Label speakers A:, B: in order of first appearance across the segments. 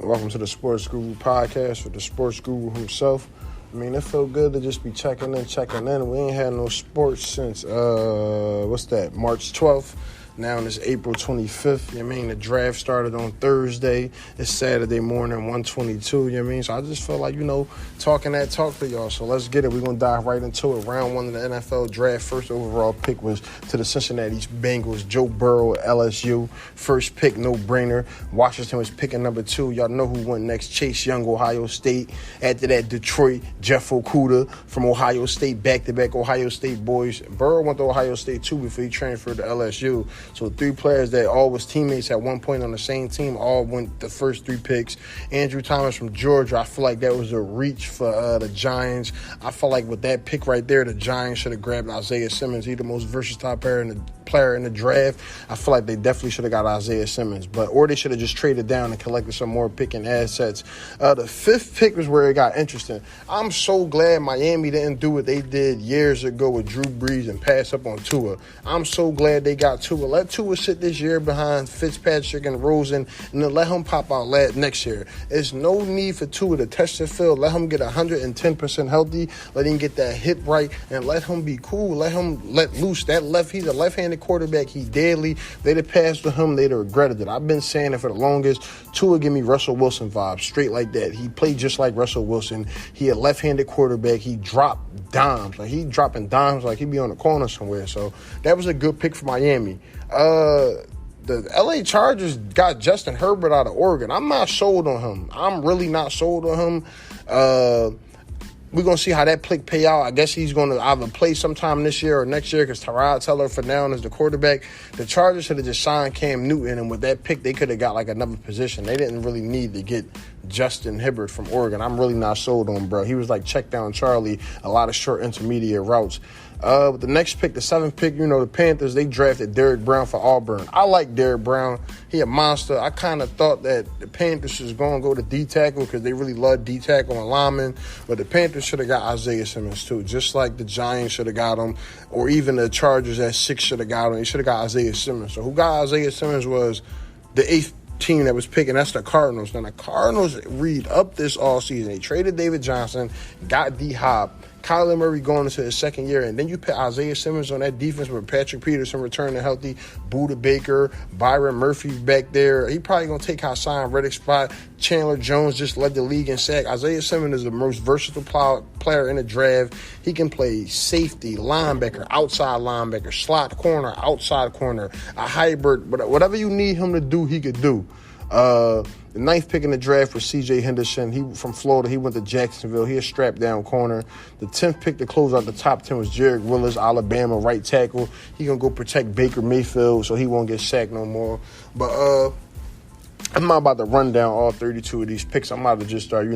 A: Welcome to the Sports Guru podcast with the Sports Guru himself. I mean, it felt good to just be checking in. We ain't had no sports since, March 12th. Now it's April 25th, you know what I mean? The draft started on Thursday. It's Saturday morning, 1:22, you know what I mean? So I just felt like, talking that talk to y'all. So let's get it. We're going to dive right into it. Round one of the NFL draft. First overall pick was to the Cincinnati Bengals, Joe Burrow, LSU. First pick, no-brainer. Washington was picking number 2. Y'all know who went next. Chase Young, Ohio State. After that, Detroit, Jeff Okudah from Ohio State, back-to-back Ohio State boys. Burrow went to Ohio State, too, before he transferred to LSU. So 3 players that all was teammates at one point on the same team, all went the first 3 picks. Andrew Thomas from Georgia, I feel like that was a reach for the Giants. I feel like with that pick right there, the Giants should have grabbed Isaiah Simmons. He's the most versatile player in the draft. I feel like they definitely should have got Isaiah Simmons, or they should have just traded down and collected some more picking assets. The 5th pick was where it got interesting. I'm so glad Miami didn't do what they did years ago with Drew Brees and pass up on Tua. I'm so glad they got Tua. Let Tua sit this year behind Fitzpatrick and Rosen, and then let him pop out next year. There's no need for Tua to touch the field. Let him get 110% healthy. Let him get that hip right, and let him be cool. Let him let loose. He's a left-handed quarterback. He's deadly. They'd have passed to him. They'd have regretted it. I've been saying it for the longest. Tua give me Russell Wilson vibes, straight like that. He played just like Russell Wilson. He a left-handed quarterback. He dropped dimes. He dropping dimes like he be on the corner somewhere. So that was a good pick for Miami. The LA Chargers got Justin Herbert out of Oregon. I'm not sold on him. I'm really not sold on him. We're going to see how that pick pay out. I guess he's going to either play sometime this year or next year because Tyrod Taylor for now is the quarterback. The Chargers should have just signed Cam Newton, and with that pick, they could have got like another position. They didn't really need to get Justin Herbert from Oregon. I'm really not sold on him, bro. He was like check down Charlie, a lot of short intermediate routes. With the next pick, the 7th pick, the Panthers, they drafted Derrick Brown for Auburn. I like Derrick Brown. He a monster. I kind of thought that the Panthers was going to go to D-tackle because they really love D-tackle and linemen. But the Panthers should have got Isaiah Simmons, too, just like the Giants should have got him, or even the Chargers at 6 should have got him. They should have got Isaiah Simmons. So who got Isaiah Simmons was the 8th team that was picking. That's the Cardinals. Now, the Cardinals read up this all season. They traded David Johnson, got D-Hop, Kyler Murray going into his second year, and then you put Isaiah Simmons on that defense with Patrick Peterson returning healthy, Budda Baker, Byron Murphy back there. He probably going to take Hassan Reddick's spot. Chandler Jones just led the league in sack. Isaiah Simmons is the most versatile player in the draft. He can play safety, linebacker, outside linebacker, slot corner, outside corner, a hybrid. Whatever you need him to do, he could do. The 9th pick in the draft was C.J. Henderson. He from Florida. He went to Jacksonville. He a strapped-down corner. The 10th pick to close out the top 10 was Jarek Willis, Alabama, right tackle. He going to go protect Baker Mayfield so he won't get sacked no more. But I'm not about to run down all 32 of these picks. I'm about to just start,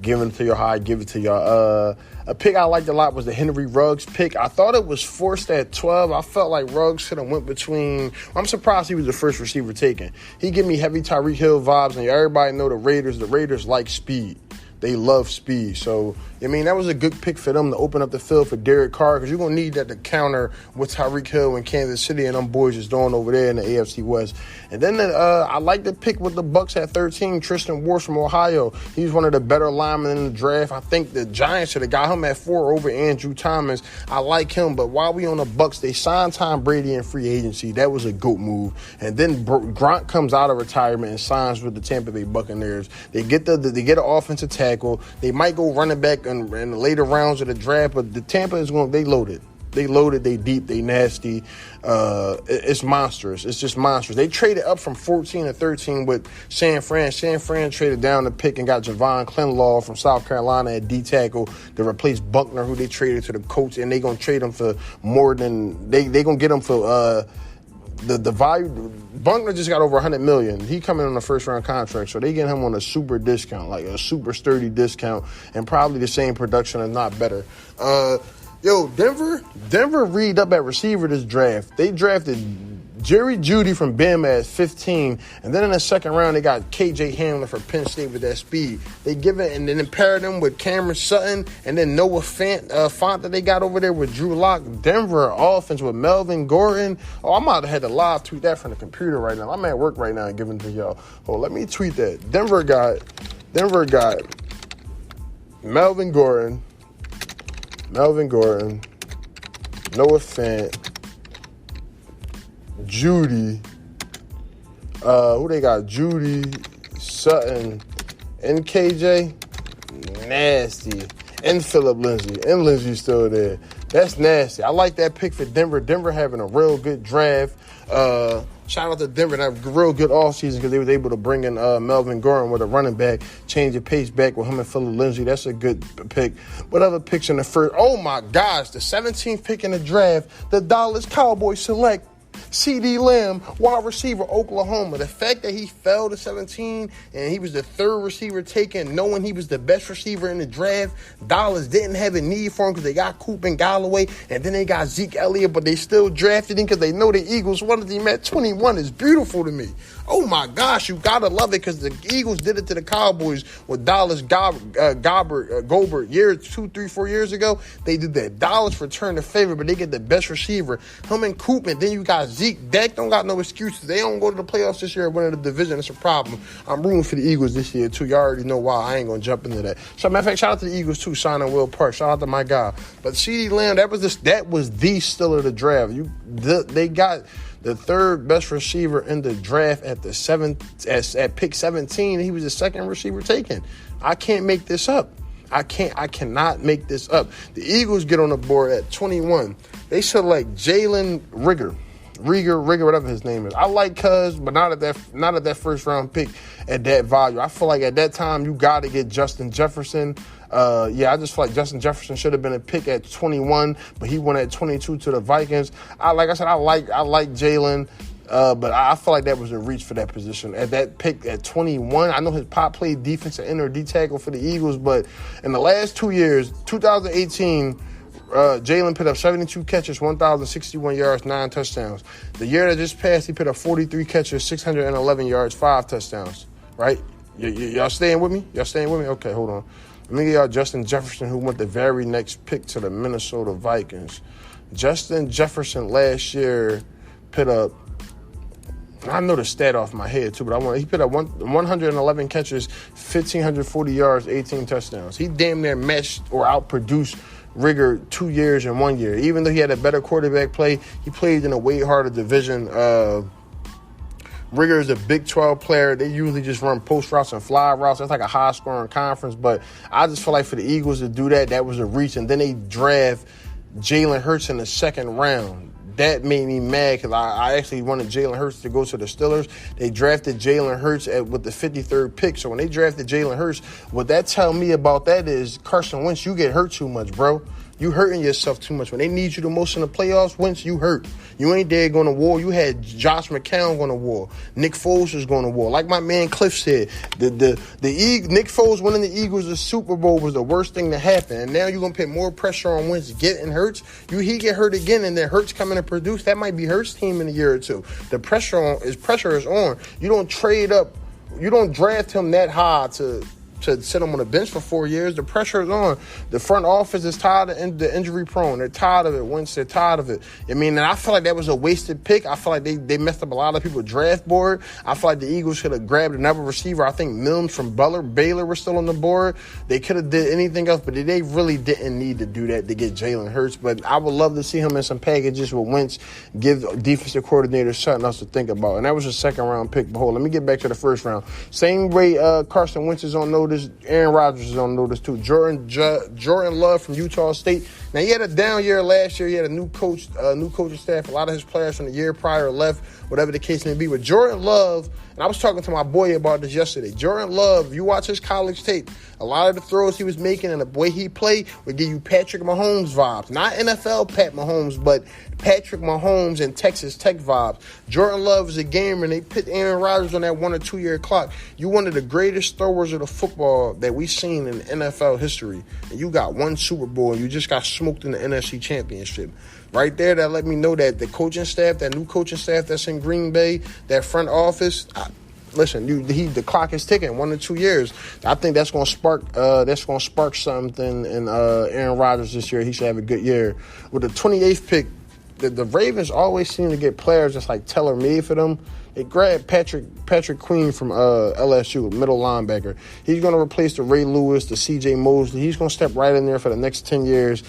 A: giving it to y'all how I give it to y'all. A pick I liked a lot was the Henry Ruggs pick. I thought it was forced at 12. I felt like Ruggs should have went between. I'm surprised he was the first receiver taken. He give me heavy Tyreek Hill vibes, and everybody know the Raiders like speed. They love speed. So, that was a good pick for them to open up the field for Derek Carr because you're going to need that to counter what Tyreek Hill and Kansas City and them boys is doing over there in the AFC West. And then I like the pick with the Bucs at 13, Tristan Wirfs from Ohio. He's one of the better linemen in the draft. I think the Giants should have got him at 4 over Andrew Thomas. I like him, but while we on the Bucs, they signed Tom Brady in free agency. That was a GOAT move. And then Gronk comes out of retirement and signs with the Tampa Bay Buccaneers. They get an offensive tackle. They might go running back in the later rounds of the draft, but the Tampa is going. They loaded. They loaded. They deep. They nasty. It's monstrous. It's just monstrous. They traded up from 14 to 13 with San Fran. San Fran traded down the pick and got Javon Clinlaw from South Carolina at D-tackle to replace Buckner, who they traded to the Colts, and they gonna trade him for more than they gonna get him for. The value, Buckner just got over $100 million. He coming on a first-round contract, so they get him on a super discount, like a super sturdy discount, and probably the same production, if not better. Denver read up at receiver this draft. They drafted Jerry Jeudy from Bama at 15. And then in the second round, they got KJ Hamler for Penn State with that speed. They give it and then paired them with Cameron Sutton and then Noah Fant that they got over there with Drew Lock. Denver offense with Melvin Gordon. Oh, I'm out had to live tweet that from the computer right now. I'm at work right now and giving it to y'all. Oh, let me tweet that. Denver got Melvin Gordon, Noah Fant, Jeudy, who they got? Jeudy, Sutton, and KJ. Nasty. And Phillip Lindsay. And Lindsay's still there. That's nasty. I like that pick for Denver. Denver having a real good draft. Shout out to Denver. That real good offseason because they was able to bring in Melvin Gordon with a running back, change the pace back with him and Phillip Lindsay. That's a good pick. What other picks in the first? Oh, my gosh. The 17th pick in the draft, the Dallas Cowboys select CeeDee Lamb, wide receiver, Oklahoma. The fact that he fell to 17 and he was the third receiver taken, knowing he was the best receiver in the draft, Dallas didn't have a need for him because they got Coop and Galloway, and then they got Zeke Elliott, but they still drafted him because they know the Eagles wanted him at 21. Is beautiful to me. Oh, my gosh, you got to love it because the Eagles did it to the Cowboys with Dallas Goedert years 2, 3, 4 years ago. They did that. Dallas returned the favor, but they get the best receiver. Him and Coop, and then you got Zeke. Dak don't got no excuses. They don't go to the playoffs this year and win the division. It's a problem. I'm rooting for the Eagles this year, too. Y'all already know why. I ain't going to jump into that. So, matter of fact, shout out to the Eagles, too, signing Will Parks. Shout out to my guy. But CeeDee Lamb, that was the steal of the draft. They got the third best receiver in the draft at pick 17. He was the second receiver taken. I can't make this up. I cannot make this up. The Eagles get on the board at 21. They select Jalen Rieger, whatever his name is. I like Cuz, but not at that first round pick at that value. I feel like at that time you got to get Justin Jefferson. I just feel like Justin Jefferson should have been a pick at 21, but he went at 22 to the Vikings. I like Jalen, but I feel like that was a reach for that position. At that pick at 21, I know his pop played defensive end or D tackle for the Eagles, but in the last 2 years, 2018, Jalen put up 72 catches, 1,061 yards, 9 touchdowns. The year that just passed, he put up 43 catches, 611 yards, 5 touchdowns. Right? Y'all staying with me? Okay, hold on. Let me get y'all Justin Jefferson, who went the very next pick to the Minnesota Vikings. Justin Jefferson last year put up, I know the stat off my head too, but he put up 111 catches, 1,540 yards, 18 touchdowns. He damn near matched or outproduced Rieger 2 years and 1 year. Even though he had a better quarterback play, he played in a way harder division. Rieger is a Big 12 player. They usually just run post routes and fly routes. That's like a high-scoring conference. But I just feel like for the Eagles to do that was a reach. And then they draft Jalen Hurts in the second round. That made me mad because I actually wanted Jalen Hurts to go to the Steelers. They drafted Jalen Hurts with the 53rd pick. So when they drafted Jalen Hurts, what that tell me about that is, Carson Wentz, you get hurt too much, bro. You hurting yourself too much. When they need you the most in the playoffs, Wentz, you hurt. You ain't there going to war. You had Josh McCown going to war. Nick Foles was going to war. Like my man Cliff said, Nick Foles winning the Eagles the Super Bowl was the worst thing to happen. And now you're going to put more pressure on Wentz getting Hurts. He get hurt again, and then Hurts coming to produce. That might be Hurts' team in a year or two. The pressure is on. You don't trade up. You don't draft him that high to sit him on the bench for 4 years. The pressure is on. The front office is tired of the injury prone. They're tired of it. Wentz, they're tired of it. I mean, and I feel like that was a wasted pick. I feel like they messed up a lot of people's draft board. I feel like the Eagles should have grabbed another receiver. I think Mills from Baylor was still on the board. They could have did anything else, but they really didn't need to do that to get Jalen Hurts. But I would love to see him in some packages with Wentz, give defensive coordinators something else to think about. And that was a second-round pick. But hold on, let me get back to the first round. Same way Carson Wentz is on notice, Aaron Rodgers is on notice too. Jordan Love from Utah State. Now, he had a down year last year. He had a new coaching staff. A lot of his players from the year prior left, whatever the case may be. But Jordan Love, and I was talking to my boy about this yesterday. Jordan Love, you watch his college tape, a lot of the throws he was making and the way he played would give you Patrick Mahomes vibes. Not NFL Pat Mahomes, but Patrick Mahomes and Texas Tech vibes. Jordan Love is a gamer, and they put Aaron Rodgers on that 1 or 2 year clock. You one of the greatest throwers of the football that we've seen in NFL history. And you got one Super Bowl, and you just got smoked in the NFC Championship. Right there, that let me know that the coaching staff, that new coaching staff that's in Green Bay, that front office, listen, the clock is ticking. 1 to 2 years. I think that's going to spark something in Aaron Rodgers this year. He should have a good year. With the 28th pick, the Ravens always seem to get players that's like tailor-made for them. They grabbed Patrick Queen from LSU, middle linebacker. He's going to replace the Ray Lewis, the C.J. Mosley. He's going to step right in there for the next 10 years.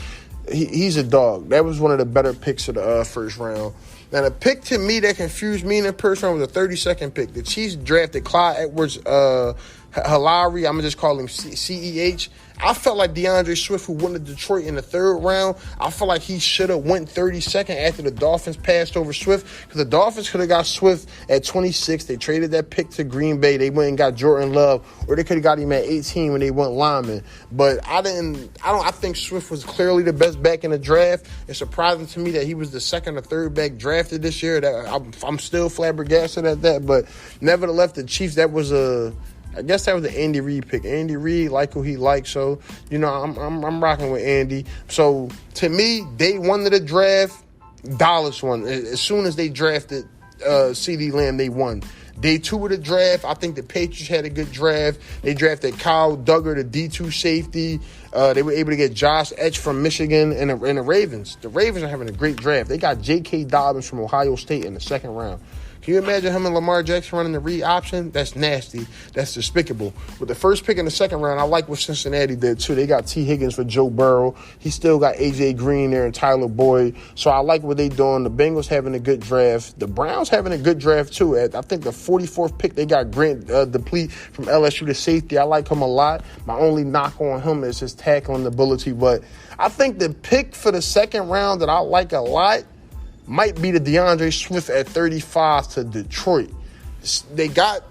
A: He's a dog. That was one of the better picks of the first round. Now, the pick to me that confused me in the first round was a 32nd pick. The Chiefs drafted Clyde Edwards-Helaire. I'm going to just call him CEH. I felt like DeAndre Swift, who went to Detroit in the third round, I felt like he should have went 32nd after the Dolphins passed over Swift, because the Dolphins could have got Swift at 26. They traded that pick to Green Bay. They went and got Jordan Love, or they could have got him at 18 when they went lineman. But I think Swift was clearly the best back in the draft. It's surprising to me that he was the second or third back drafted this year. I'm still flabbergasted at that. But nevertheless, the Chiefs, I guess that was the Andy Reid pick. Andy Reid, like who he likes, so I'm rocking with Andy. So to me, day one of the draft, Dallas won. As soon as they drafted CeeDee Lamb, they won. Day two of the draft, I think the Patriots had a good draft. They drafted Kyle Duggar, the D2 safety. They were able to get Josh Etch from Michigan and the Ravens. The Ravens are having a great draft. They got J.K. Dobbins from Ohio State in the second round. Can you imagine him and Lamar Jackson running the read option? That's nasty. That's despicable. With the first pick in the second round, I like what Cincinnati did, too. They got T. Higgins for Joe Burrow. He still got A.J. Green there and Tyler Boyd. So I like what they doing. The Bengals having a good draft. The Browns having a good draft, too. I think the 44th pick, they got Grant Deplete from LSU to safety. I like him a lot. My only knock on him is his tackling ability. But I think the pick for the second round that I like a lot might be the DeAndre Swift at 35 to Detroit. They got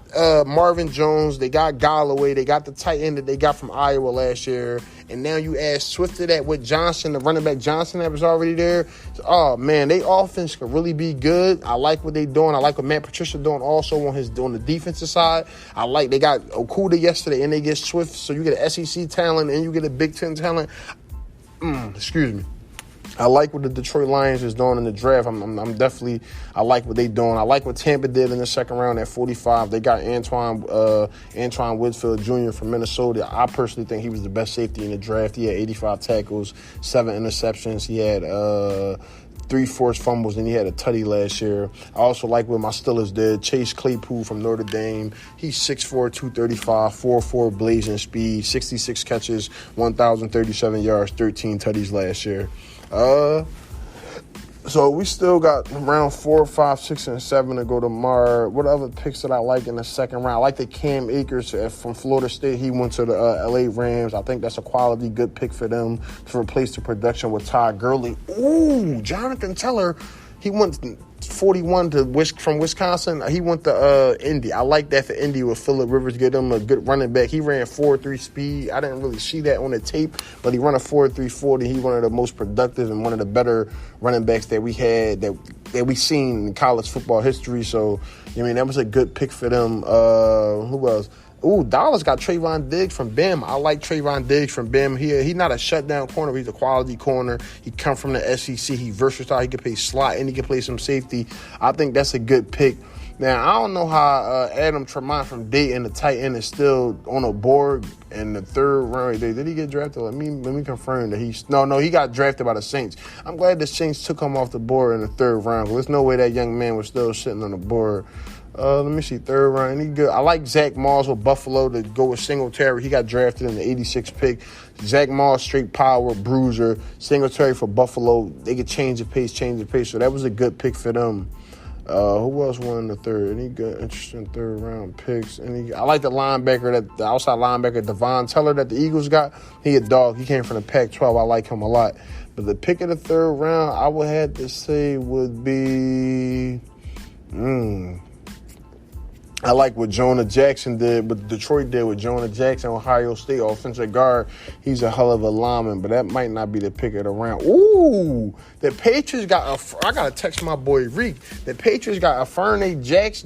A: Marvin Jones. They got Galloway. They got the tight end that they got from Iowa last year. And now you add Swift to that with Johnson, the running back Johnson that was already there. Oh, man, they offense can really be good. I like what they doing. I like what Matt Patricia doing also on the defensive side. They got Okudah yesterday, and they get Swift. So you get an SEC talent, and you get a Big Ten talent. Excuse me. I like what the Detroit Lions is doing in the draft. I like what they doing. I like what Tampa did in the second round at 45. They got Antoine Whitfield Jr. from Minnesota. I personally think he was the best safety in the draft. He had 85 tackles, 7 interceptions. He had 3 forced fumbles, and he had a tutty last year. I also like what my Steelers did. Chase Claypool from Notre Dame. He's 6'4", 235, 4'4", blazing speed, 66 catches, 1,037 yards, 13 tutties last year. So we still got round 4, 5, 6, and 7 to go tomorrow. What other picks that I like in the second round? I like the Cam Akers from Florida State. He went to the L.A. Rams. I think that's a quality, good pick for them to replace the production with Todd Gurley. Ooh, Jonathan Taylor. He went 41 from Wisconsin. He went to Indy. I like that for Indy with Phillip Rivers. Get him a good running back. He ran 4.3 speed. I didn't really see that on the tape, but he ran a 4.3 40. He's one of the most productive and one of the better running backs that we had that we seen in college football history. So, that was a good pick for them. Who else? Ooh, Dallas got Trayvon Diggs from Bama. I like Trayvon Diggs from Bama. He's not a shutdown corner. He's a quality corner. He come from the SEC. He's versatile. He can play slot and he can play some safety. I think that's a good pick. Now, I don't know how Adam Tremont from Dayton, the tight end, is still on a board in the third round. Did he get drafted? Let me confirm that he got drafted by the Saints. I'm glad the Saints took him off the board in the third round. There's no way that young man was still sitting on the board. Let me see, third round. He good. I like Zach Moss with Buffalo to go with Singletary. He got drafted in the 86th pick. Zach Moss, straight power, bruiser. Singletary for Buffalo. They could change the pace. So that was a good pick for them. Who else won in the third? Any good, interesting third round picks? I like the outside linebacker, Devon Teller that the Eagles got. He a dog. He came from the Pac-12. I like him a lot. But the pick of the third round, I would have to say would be... I like what Jonah Jackson did, what Detroit did with Jonah Jackson, Ohio State offensive guard. He's a hell of a lineman, but that might not be the pick of the round. Ooh, the Patriots I got to text my boy Reek. The Patriots got Aferne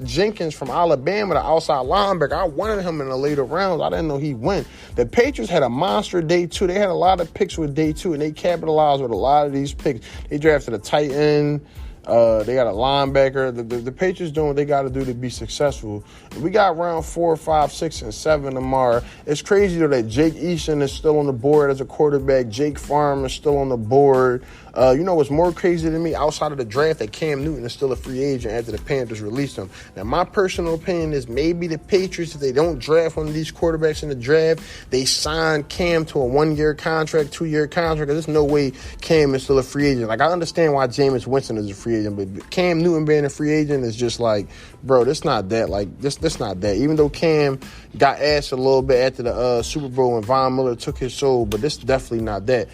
A: Jenkins from Alabama, the outside linebacker. I wanted him in the later rounds. I didn't know he went. The Patriots had a monster day two. They had a lot of picks with day two, and they capitalized with a lot of these picks. They drafted a tight end. They got a linebacker. The Patriots doing what they got to do to be successful. We got round 4, 5, 6, and 7 tomorrow. It's crazy, though, that Jake Eason is still on the board as a quarterback. Jake Farm is still on the board. You know what's more crazy to me? Outside of the draft, that Cam Newton is still a free agent after the Panthers released him. Now, my personal opinion is maybe the Patriots, if they don't draft one of these quarterbacks in the draft, they sign Cam to a 1-year contract, 2-year contract. There's no way Cam is still a free agent. Like, I understand why Jameis Winston is a free agent, but Cam Newton being a free agent is just like, bro, this not that. Like, this not that. Even though Cam got asked a little bit after the Super Bowl and Von Miller took his soul, but this definitely not that.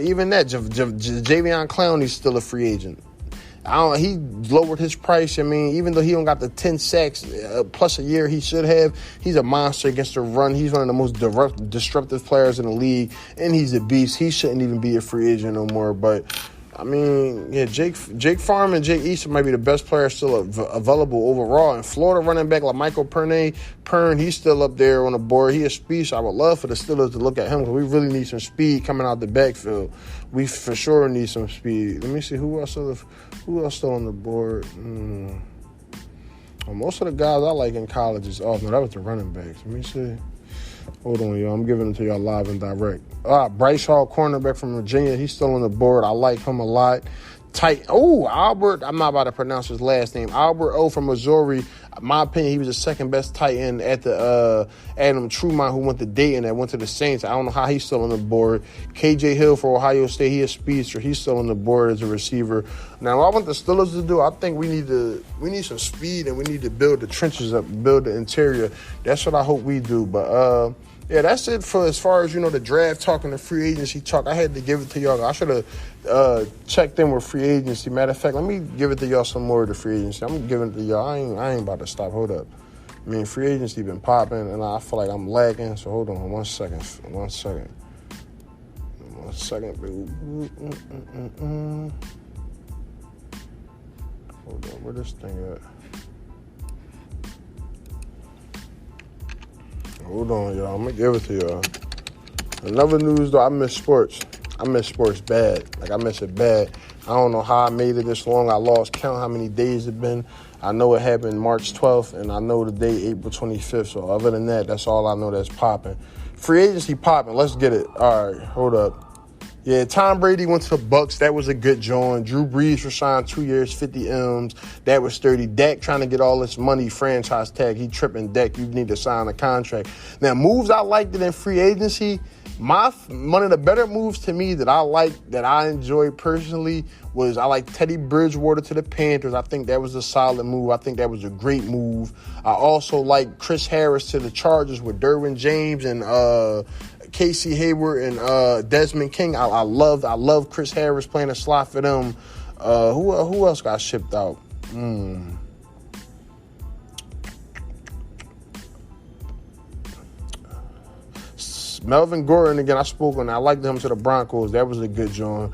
A: Even that, Javion Clowney's still a free agent. He lowered his price. I mean, even though he don't got the 10 sacks plus a year he should have, he's a monster against the run. He's one of the most disruptive players in the league, and he's a beast. He shouldn't even be a free agent no more. But I mean, yeah, Jake Farm and Jake Eason might be the best players still available overall. And Florida running back like Michael Pern, he's still up there on the board. He a speed. I would love for the Steelers to look at him because we really need some speed coming out the backfield. We for sure need some speed. Let me see who else still on the board. Well, most of the guys I like in college is off. No, that was the running backs. Let me see. Hold on, y'all. I'm giving it to y'all live and direct. Bryce Hall, cornerback from Virginia. He's still on the board. I like him a lot. Albert. I'm not about to pronounce his last name. Albert O from Missouri. In my opinion, he was the second best tight end at the Adam Truman, who went to Dayton and went to the Saints. I don't know how he's still on the board. KJ Hill for Ohio State. He a speedster. He's still on the board as a receiver. Now, what I want the Steelers to do, I think we need some speed and we need to build the trenches up, build the interior. That's what I hope we do. But yeah, that's it for as far as, the draft talk and the free agency talk. I had to give it to y'all. I should have checked in with free agency. Matter of fact, let me give it to y'all some more of the free agency. I'm giving it to y'all. I ain't about to stop. Hold up. I mean, free agency been popping, and I feel like I'm lagging. So hold on one second. Hold on, where this thing at? Hold on, y'all. I'm going to give it to y'all. Another news, though, I miss sports. I miss sports bad. Like, I miss it bad. I don't know how I made it this long. I lost count how many days it been. I know it happened March 12th, and I know the day April 25th. So other than that, that's all I know that's popping. Free agency popping. Let's get it. All right, hold up. Yeah, Tom Brady went to the Bucks. That was a good joint. Drew Brees was signed 2 years, 50 M's. That was sturdy. Dak trying to get all this money, franchise tag. He tripping. Dak, you need to sign a contract. Now, moves I liked it in free agency. One of the better moves to me that I like, that I enjoyed personally, was I like Teddy Bridgewater to the Panthers. I think that was a solid move. I think that was a great move. I also like Chris Harris to the Chargers with Derwin James and Casey Hayward and Desmond King. I love Chris Harris playing a slot for them. Who else got shipped out? Melvin Gordon, again, I spoke on that. I liked him to the Broncos. That was a good joint.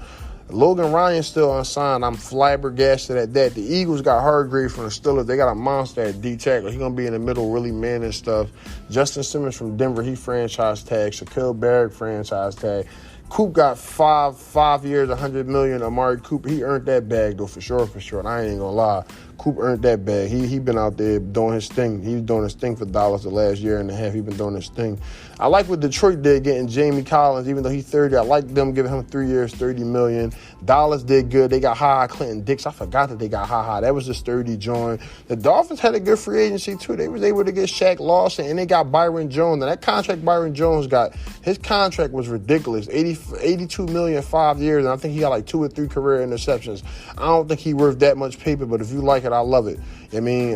A: Logan Ryan still unsigned. I'm flabbergasted at that. The Eagles got Hargrave from the Steelers. They got a monster at D-tackle. He's going to be in the middle, really manning stuff. Justin Simmons from Denver, he franchise tag. Shaquille Barrett franchise tag. Coop got five years, $100 million. Amari Cooper, he earned that bag, though, for sure. And I ain't going to lie. Coop earned that bag. He been out there doing his thing. He was doing his thing for dollars the last year and a half. He been doing his thing. I like what Detroit did getting Jamie Collins, even though he's 30. I like them giving him 3 years, $30 million. Dallas did good. They got Clinton Dix. I forgot that they got That was a sturdy joint. The Dolphins had a good free agency, too. They was able to get Shaq Lawson, and they got Byron Jones. Now, that contract Byron Jones got, his contract was ridiculous. $82 million, 5 years, and I think he got like 2 or 3 career interceptions. I don't think he worth that much paper, but if you like it, I love it. I mean,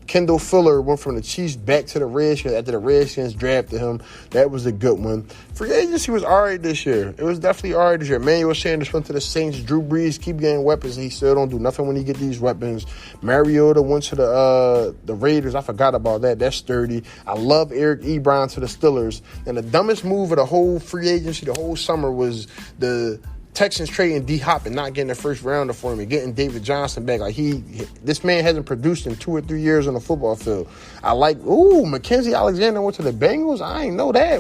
A: Kendall Fuller went from the Chiefs back to the Redskins after the Redskins drafted him. That was a good one. Free agency was all right this year. It was definitely all right this year. Emmanuel Sanders went to the Saints. Drew Brees keep getting weapons. He still don't do nothing when he get these weapons. Mariota went to the Raiders. I forgot about that. That's sturdy. I love Eric Ebron to the Steelers. And the dumbest move of the whole free agency, the whole summer, was the Texans trading D-Hop and not getting the first rounder for him and getting David Johnson back. Like, this man hasn't produced in 2 or 3 years on the football field. I like, Mackenzie Alexander went to the Bengals. I ain't know that.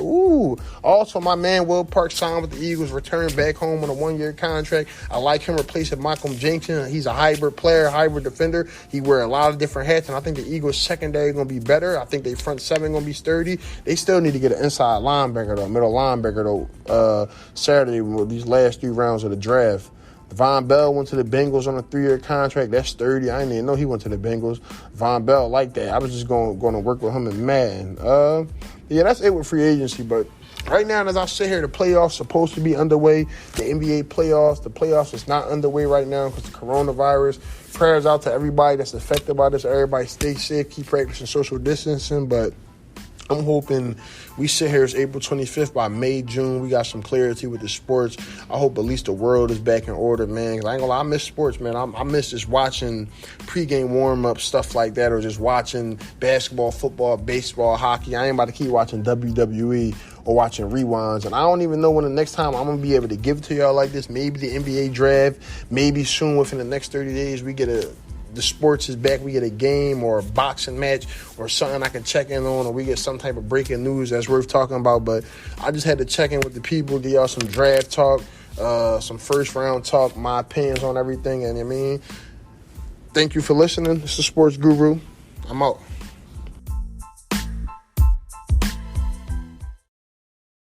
A: Also, my man Will Parks signed with the Eagles, returned back home on a 1-year contract. I like him replacing Malcolm Jenkins. He's a hybrid player, hybrid defender. He wear a lot of different hats, and I think the Eagles' secondary is going to be better. I think their front seven going to be sturdy. They still need to get an inside linebacker, though, middle linebacker, though, Saturday with these last 3 rounds of the draft. Von Bell went to the Bengals on a 3-year contract. That's sturdy. I didn't even know he went to the Bengals. Von Bell like that. I was just going to work with him in Madden. That's it with free agency. But right now, as I sit here, the playoffs supposed to be underway. The NBA playoffs, the playoffs is not underway right now because of coronavirus. Prayers out to everybody that's affected by this. Everybody stay safe, keep practicing social distancing. But I'm hoping we sit here, it's April 25th. By May, June, we got some clarity with the sports. I hope at least the world is back in order, man. 'Cause I ain't gonna lie, I miss sports, man. I miss just watching pregame warm-up, stuff like that, or just watching basketball, football, baseball, hockey. I ain't about to keep watching WWE or watching rewinds. And I don't even know when the next time I'm going to be able to give it to y'all like this. Maybe the NBA draft. Maybe soon, within the next 30 days, we get the sports is back, we get a game or a boxing match or something I can check in on, or we get some type of breaking news that's worth talking about. But I just had to check in with the people, give y'all some draft talk, some first round talk, my opinions on everything. And I mean, thank you for listening. This is Sports Guru. I'm out.